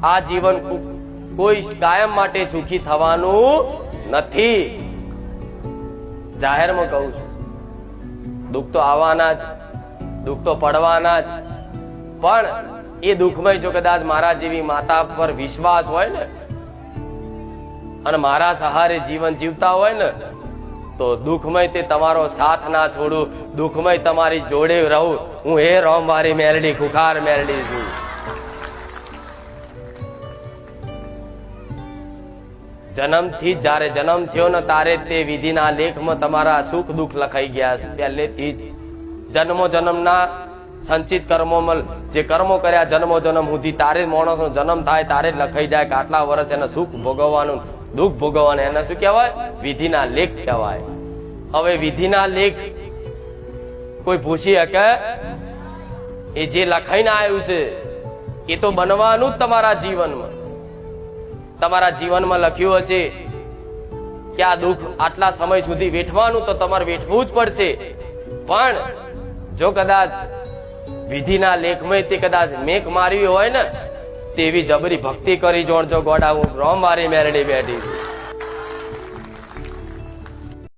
આ જીવન કોઈ કાયમ માટે સુખી થવાનું નથી. જાહેરમાં કહું છું, દુઃખ તો આવવાના જ, દુઃખ તો પડવાના જ, પણ એ દુઃખમય જો કદાચ મારા જેવી માતા પર વિશ્વાસ હોય ને અને મારા સહારે જીવન જીવતા હોય ને તો દુઃખમય તે તમારો સાથ ના છોડું, દુઃખમય તમારી જોડે રહું. હું હે રોમ મારી મેલડી, ખુખાર મેલડી છું. જન્મથી જયારે જન્મ થયો ને તારે તે વિધિના લેખમાં તમારા સુખ દુઃખ લખાઈ ગયા છે. પહેલેથી જ જન્મો જન્મના સંચિત કર્મોમાં જે કર્મો કર્યા જન્મો જન્મ સુધી તારે માણસનો જન્મ થાય તારે જ લખાઈ જાય કે આટલા વર્ષ એને સુખ ભોગવવાનું દુઃખ ભોગવવાનું. એને શું કહેવાય? વિધિના લેખ કહેવાય. હવે વિધિના લેખ કોઈ પૂછી શકે? એ જે લખાઈને આવ્યું છે એ તો બનવાનું જ તમારા જીવનમાં. તમારા જીવનમાં લખ્યું હશે કે આ દુઃખ આટલા સમય સુધી વેઠવાનું તો તમારે વેઠવું જ પડશે. પણ જો કદાચ વિધિના લેખમાં તે કદાચ મેક મારવી હોય ને તેવી જબરી ભક્તિ કરી જોડજો. ગોડા હું રોમ મારી મેરડી બેઠી.